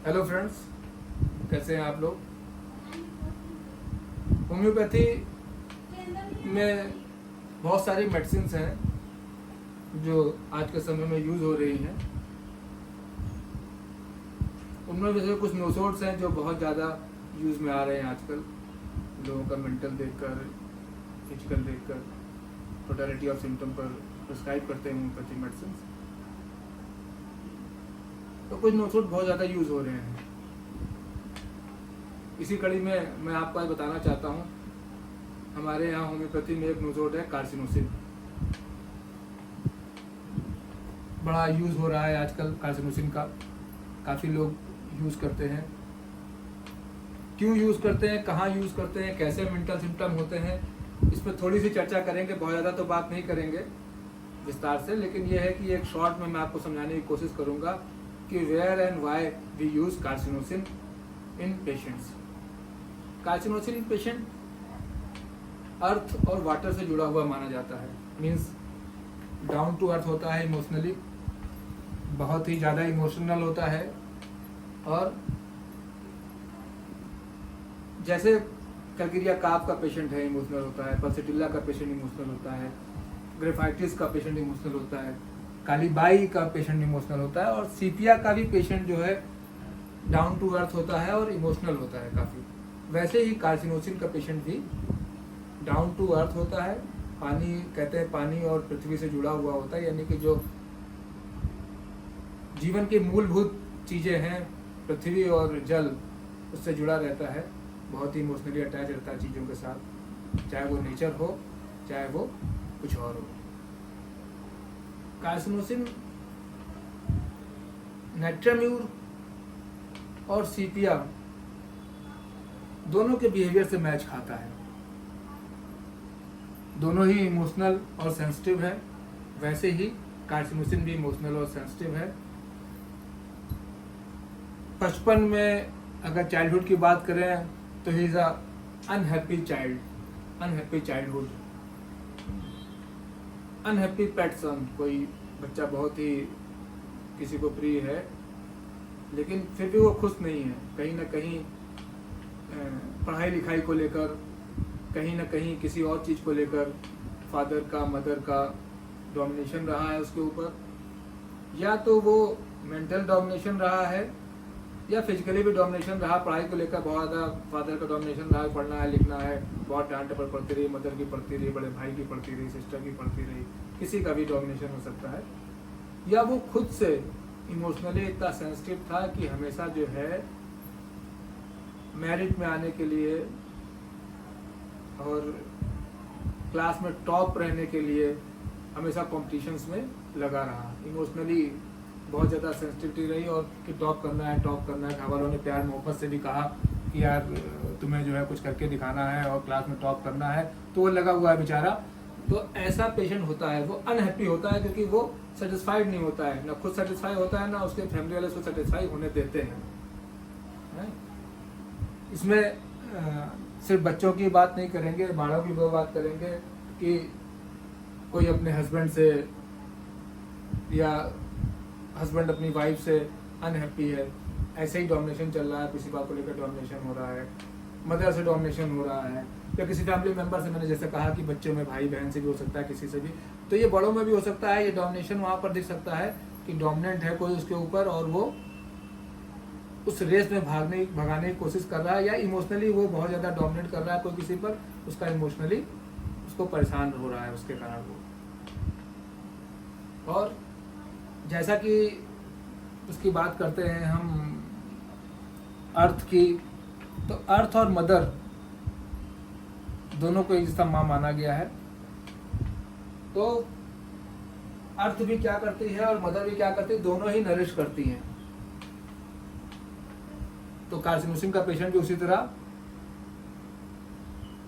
Hello friends, कैसे हैं आप लोग। होम्योपैथी में बहुत सारी मेडिसिन्स हैं जो आज के समय में यूज़ हो रही हैं। उनमें वैसे कुछ नोसोड्स हैं जो बहुत ज़्यादा यूज़ में आ रहे हैं आजकल, लोगों का मेंटल देखकर, फिजिकल देखकर, टोटलिटी ऑफ सिम्टम पर प्रिस्क्राइब करते हैं होम्योपैथी मेडिसिन। तो कुछ नोसोड बहुत ज़्यादा यूज़ हो रहे हैं। इसी कड़ी में मैं आपको आज बताना चाहता हूँ, हमारे यहाँ होम्योपैथी में एक नोसोड है कार्सिनोसिन। बड़ा यूज़ हो रहा है आजकल कार्सिनोसिन का, काफ़ी लोग यूज़ करते हैं। क्यों यूज़ करते हैं, कहाँ यूज़ करते हैं, कैसे मेंटल सिम्टम होते हैं, इस पर थोड़ी सी चर्चा करेंगे। बहुत ज़्यादा तो बात नहीं करेंगे विस्तार से, लेकिन यह है कि एक शॉर्ट में मैं आपको समझाने की कोशिश करूँगा कि where and why we use carcinosin in patients. Carcinosin patient earth और वाटर से जुड़ा हुआ माना जाता है। मीन्स डाउन टू अर्थ होता है, इमोशनली बहुत ही ज़्यादा इमोशनल होता है। और जैसे कैलकेरिया काफ का पेशेंट है, इमोशनल होता है। पल्सिटिल्ला का पेशेंट इमोशनल होता है। ग्रेफाइटिस का पेशेंट इमोशनल होता है। कालीबाई का पेशेंट इमोशनल होता है। और सीपिया का भी पेशेंट जो है डाउन टू अर्थ होता है और इमोशनल होता है काफ़ी। वैसे ही कार्सिनोसिन का पेशेंट भी डाउन टू अर्थ होता है। पानी कहते हैं, पानी और पृथ्वी से जुड़ा हुआ होता है, यानी कि जो जीवन की मूलभूत चीज़ें हैं, पृथ्वी और जल, उससे जुड़ा रहता है। बहुत ही इमोशनली अटैच रहता है चीज़ों के साथ, चाहे वो नेचर हो, चाहे वो कुछ और हो। कार्सिनोसिन नाइट्राम्यूर और सीपिया दोनों के बिहेवियर से मैच खाता है। दोनों ही इमोशनल और सेंसिटिव है। वैसे ही कार्सिनोसिन भी इमोशनल और सेंसिटिव है। बचपन में अगर चाइल्डहुड की बात करें तो he is a unhappy child, unhappy childhood, unhappy person. कोई बच्चा बहुत ही किसी को प्रिय है, लेकिन फिर भी वो खुश नहीं है। कहीं ना कहीं पढ़ाई लिखाई को लेकर, कहीं ना कहीं किसी और चीज़ को लेकर फादर का, मदर का डोमिनेशन रहा है उसके ऊपर। या तो वो मेंटल डोमिनेशन रहा है या फिजिकली भी डोमिनेशन रहा। पढ़ाई को लेकर बहुत ज़्यादा फादर का डोमिनेशन रहा, पढ़ना है, लिखना है, बहुत डांट पर पढ़ती रही, मदर की पढ़ती रही, बड़े भाई की पढ़ती रही, सिस्टर की पढ़ती रही। किसी का भी डोमिनेशन हो सकता है। या वो खुद से इमोशनली इतना सेंसिटिव था कि हमेशा जो है मेरिट में आने के लिए और क्लास में टॉप रहने के लिए हमेशा कॉम्पिटिशन्स में लगा रहा। इमोशनली बहुत ज़्यादा सेंसिटिविटी रही, और कि टॉप करना है, टॉप करना है। घर वालों ने प्यार मोहब्बत से भी कहा कि यार तुम्हें जो है कुछ करके दिखाना है और क्लास में टॉप करना है, तो वो लगा हुआ है बेचारा। तो ऐसा पेशेंट होता है, वो अनहैप्पी होता है, क्योंकि वो सेटिस्फाइड नहीं होता है। ना खुद सेटिस्फाई होता है, ना उसके फैमिली वाले उसको सेटिस्फाई होने देते हैं। इसमें सिर्फ बच्चों की बात नहीं करेंगे, बड़ों की भी बात करेंगे कि कोई अपने हस्बैंड से या हस्बैंड अपनी वाइफ से अनहैप्पी है, ऐसे ही डोमिनेशन चल रहा है, किसी बात को लेकर डोमिनेशन हो रहा है, मदर से डोमिनेशन हो रहा है, या किसी फैमिली मेंबर से, मैंने जैसे कहा कि बच्चों में भाई बहन से भी हो सकता है, किसी से भी। तो ये बड़ों में भी हो सकता है। ये डोमिनेशन वहाँ पर दिख सकता है कि डोमिनेंट है कोई उसके ऊपर, और वो उस रेस में भगाने की कोशिश कर रहा है, या इमोशनली वो बहुत ज़्यादा डोमिनेट कर रहा है कोई किसी पर, उसका इमोशनली उसको परेशान हो रहा है उसके कारण वो। और जैसा कि उसकी बात करते हैं हम अर्थ की, तो अर्थ और मदर दोनों को एक जैसा माँ माना गया है। तो अर्थ भी क्या करती है और मदर भी क्या करती है, दोनों ही नरिश करती हैं। तो कार्सिनोसिन का पेशेंट भी उसी तरह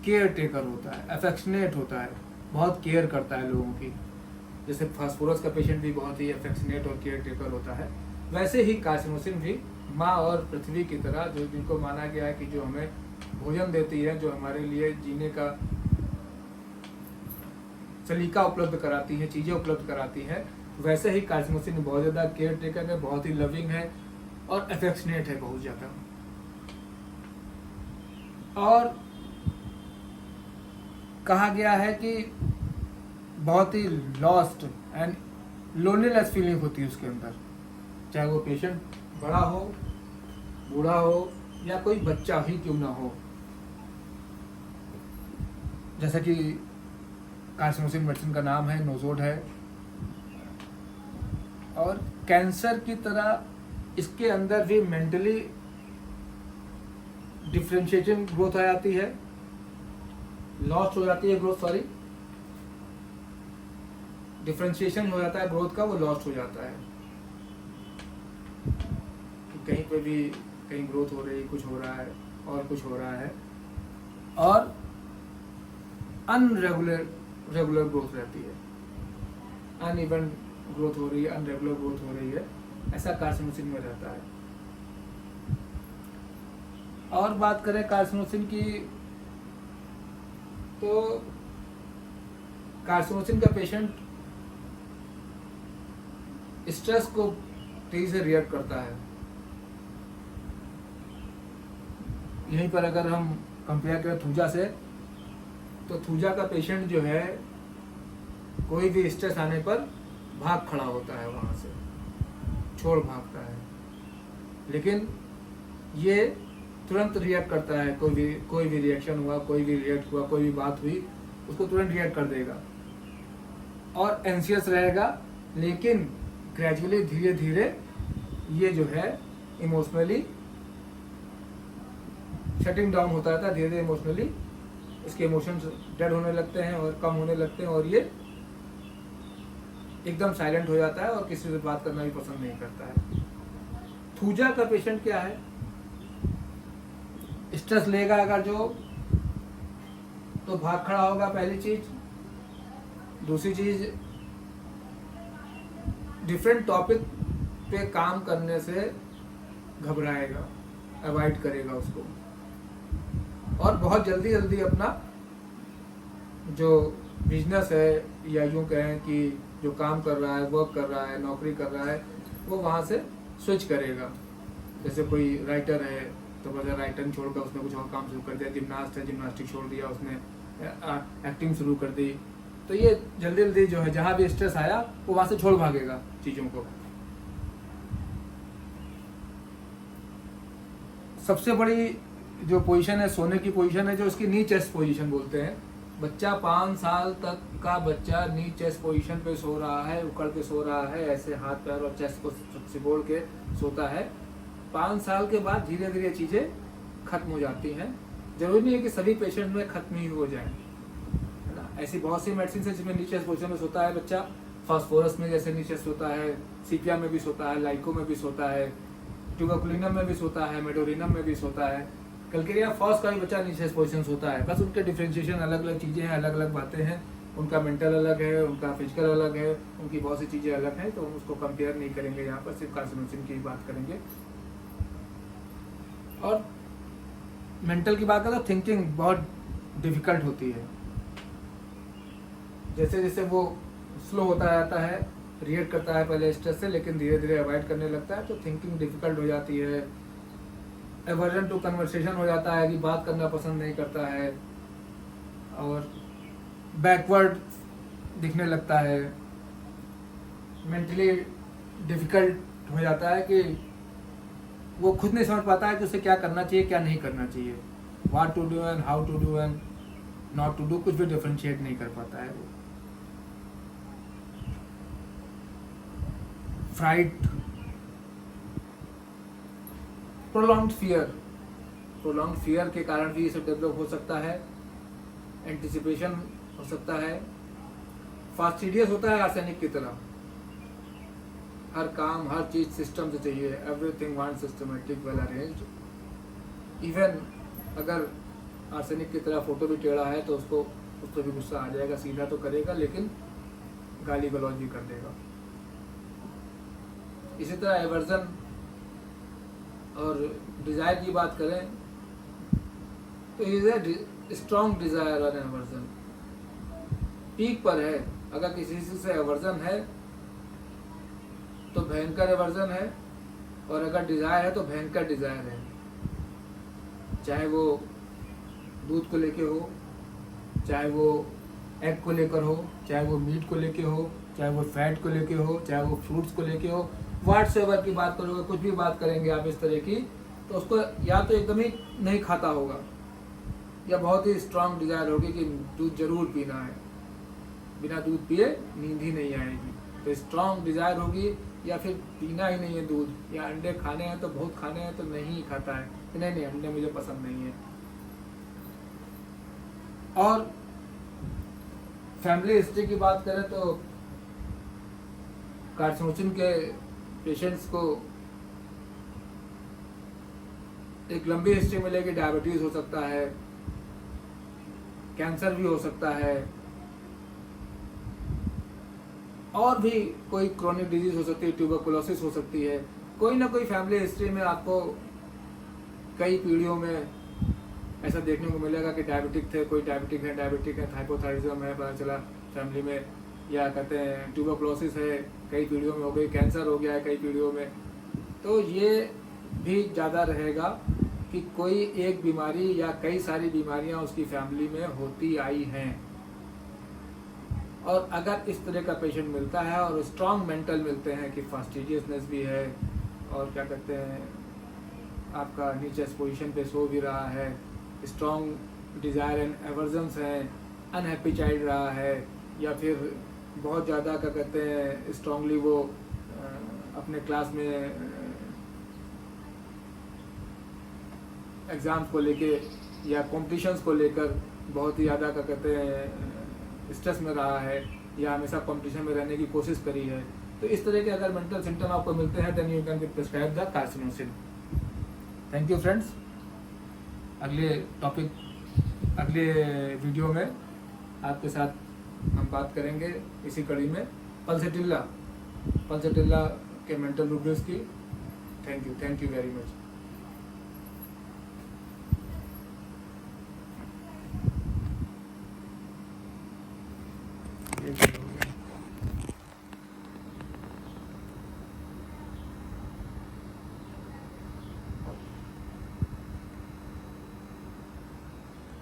केयर टेकर होता है, अफेक्शनेट होता है, बहुत केयर करता है लोगों की। जैसे फास्फोरस का पेशेंट भी बहुत ही अफेक्शनेट और केयर टेकर होता है, वैसे ही कार्सिनोसिन भी माँ और पृथ्वी की तरह, जो जिनको माना गया है कि जो हमें भोजन देती है, जो हमारे लिए जीने का सलीका उपलब्ध कराती है, चीज़ें उपलब्ध कराती है, वैसे ही कार्सिनोसिन बहुत ज़्यादा केयर टेकर है, बहुत ही लविंग है, और अफेक्शनेट है बहुत ज़्यादा, और कहा गया है कि बहुत he lost and loneliness feeling होती है उसके अंदर, चाहे वो पेशेंट बड़ा हो, बूढ़ा हो या कोई बच्चा ही क्यों ना हो। जैसा कि कार्सिनोसिन मेडिसिन का नाम है, नोजोड है, और कैंसर की तरह इसके अंदर भी मेंटली डिफरेंशिएशन ग्रोथ आ जाती है, लॉस्ट हो जाती है ग्रोथ, सॉरी डिफरेंशिएशन हो जाता है ग्रोथ का, वो लॉस्ट हो जाता है कि कहीं पे भी कहीं ग्रोथ हो रही, कुछ हो रहा है और कुछ हो रहा है, और रेगुलर ग्रोथ रहती है, अनइवन ग्रोथ हो रही है, अनरेगुलर ग्रोथ हो रही है, ऐसा कार्सिनोसिन में रहता है। और बात करें कार्सिनोसिन की, तो कार्सिनोसिन का पेशेंट स्ट्रेस को तेजी से रिएक्ट करता है। यहीं पर अगर हम कंपेयर करें थूजा से, तो थूजा का पेशेंट जो है कोई भी स्ट्रेस आने पर भाग खड़ा होता है, वहां से छोड़ भागता है, लेकिन ये तुरंत रिएक्ट करता है, कोई भी रिएक्शन हुआ, कोई भी रिएक्ट हुआ, कोई भी बात हुई, उसको तुरंत रिएक्ट कर देगा और एंशियस रहेगा, लेकिन ग्रेजुअली धीरे धीरे ये जो है इमोशनली शटिंग डाउन होता रहता है, धीरे धीरे इमोशनली इसके इमोशंस डेड होने लगते हैं और कम होने लगते हैं, और ये एकदम साइलेंट हो जाता है और किसी से बात करना भी पसंद नहीं करता है। थूजा का पेशेंट क्या है, स्ट्रेस लेगा अगर जो, तो भाग खड़ा होगा पहली चीज, दूसरी चीज डिफरेंट टॉपिक पे काम करने से घबराएगा, अवॉइड करेगा उसको, और बहुत जल्दी जल्दी अपना जो बिजनेस है या यूं कहें कि जो काम कर रहा है, वर्क कर रहा है, नौकरी कर रहा है, वो वहाँ से स्विच करेगा। जैसे कोई राइटर है तो बजाय राइटर छोड़कर उसने कुछ और काम शुरू कर दिया, जिम्नास्ट है जिम्नास्टिक छोड़ दिया उसने, एक्टिंग शुरू कर दी, तो ये जल्दी जल्दी जो है जहाँ भी स्ट्रेस आया वो वहाँ से छोड़ भागेगा चीज़ों को। सबसे बड़ी जो पोजीशन है सोने की पोजीशन है, जो इसकी नी चेस्ट पोजीशन बोलते हैं। बच्चा 5 साल तक का बच्चा नी चेस्ट पोजीशन पे सो रहा है, उकड़ के सो रहा है, ऐसे हाथ पैर और चेस्ट को सिकोड़ के सोता है। 5 साल के बाद धीरे धीरे चीज़ें खत्म हो जाती हैं। जरूरी नहीं है कि सभी पेशेंट में खत्म ही हो जाए, है ना। ऐसी बहुत सी मेडिसिन है जिसमें नी चेस्ट पोजीशन में सोता है बच्चा। फास्फोरस में जैसे नी चेस्ट सोता है, सीपिया में भी सोता है, लाइको में भी सोता है, ट्यूबरकुलिनम में भी सोता है, मेडोरिनम में भी सोता है, कल्केरिया फॉस का भी बच्चा नीचे पोजिशन होता है। बस उनके डिफ्रेंशिएशन अलग अलग चीज़ें हैं, अलग अलग बातें हैं, उनका मेंटल अलग है, उनका फिजिकल अलग है, उनकी बहुत सी चीज़ें अलग हैं, तो हम उसको कंपेयर नहीं करेंगे यहाँ पर, सिर्फ कार्सिनोसिन की बात करेंगे। और मेंटल की बात करें तो थिंकिंग बहुत डिफिकल्ट होती है। जैसे जैसे वो स्लो होता जाता है, रिएक्ट करता है पहले स्ट्रेस से, लेकिन धीरे धीरे अवॉइड करने लगता है, तो थिंकिंग डिफिकल्ट हो जाती है। एवर्जन टू कन्वर्सेशन हो जाता है कि बात करना पसंद नहीं करता है, और बैकवर्ड दिखने लगता है। मेंटली डिफिकल्ट हो जाता है कि वो खुद नहीं समझ पाता है कि उसे क्या करना चाहिए, क्या नहीं करना चाहिए, what to do and how to do and not to do, कुछ भी डिफरेंशिएट नहीं कर पाता है वो। फ्राइट, प्रोलॉन्ग्ड फियर के कारण भी ये सब डेवलप हो सकता है। एंटिसिपेशन हो सकता है। फास्टिडियस होता है आर्सेनिक की तरह, हर काम हर चीज सिस्टम से चाहिए, everything want systematic well arranged. Even अगर आर्सेनिक की तरह फोटो भी टेढ़ा है तो उसको उस पर भी गुस्सा आ जाएगा, सीधा तो करेगा लेकिन गाली गलौज भी कर देगा। इसी तरह एवर्जन और डिजायर की बात करें तो इज स्ट्रॉन्ग डिजायर और एवर्जन पीक पर है। अगर किसी चीज से एवर्जन है तो भयंकर एवर्जन है, और अगर डिज़ायर है तो भयंकर डिज़ायर है, चाहे वो दूध को लेके हो, चाहे वो एग को लेकर हो, चाहे वो मीट को लेके हो, चाहे वो फैट को लेके हो, चाहे वो फ्रूट्स को लेके हो, व्हाट्सएवर की बात करोगे, कुछ भी बात करेंगे आप इस तरह की, तो उसको या तो एकदम ही नहीं खाता होगा, या बहुत ही स्ट्रांग डिज़ायर होगी कि दूध जरूर पीना है, बिना दूध पिए नींद ही नहीं आएगी। तो स्ट्रांग डिज़ायर होगी, या फिर पीना ही नहीं है दूध, या अंडे खाने हैं तो बहुत खाने हैं तो नहीं खाता है कि नहीं अंडे मुझे पसंद नहीं है। और फैमिली हिस्ट्री की बात करें तो कार्सिनोसिन के पेशेंट्स को एक लंबी हिस्ट्री मिलेगी, डायबिटीज हो सकता है, कैंसर भी हो सकता है, और भी कोई क्रोनिक डिजीज हो सकती है, ट्यूबरकुलोसिस हो सकती है। कोई ना कोई फैमिली हिस्ट्री में आपको कई पीढ़ियों में ऐसा देखने को मिलेगा कि डायबिटिक थे, कोई डायबिटिक है, हाइपोथायराइडिज्म है, पता चला फैमिली में, या कहते हैं ट्यूबरकुलोसिस है, कई पीढ़ियों में हो गई, कैंसर हो गया है कई पीढ़ियों में। तो ये भी ज़्यादा रहेगा कि कोई एक बीमारी या कई सारी बीमारियां उसकी फैमिली में होती आई हैं। और अगर इस तरह का पेशेंट मिलता है और स्ट्रांग मेंटल मिलते हैं कि फास्टिजियसनेस भी है, और क्या कहते हैं आपका नीचे पोजीशन पे सो भी रहा है, स्ट्रांग डिज़ायर एंड एवर्जन्स हैं, अनहैप्पी चाइल्ड रहा है, या फिर बहुत ज़्यादा क्या कहते हैं स्ट्रांगली वो अपने क्लास में एग्ज़ाम्स को लेके या कॉम्पिटिशन्स को लेकर बहुत ही ज़्यादा क्या कहते हैं स्ट्रेस में रहा है, या हमेशा कंपटीशन में रहने की कोशिश करी है। तो इस तरह के अगर मेंटल सिम्टम आपको मिलते हैं then you can be prescribe the carcinosin. Thank you friends. अगले वीडियो में आपके साथ हम बात करेंगे इसी कड़ी में पल्सेटिल्ला के मेंटल रूब्रिक्स की। Thank you very much.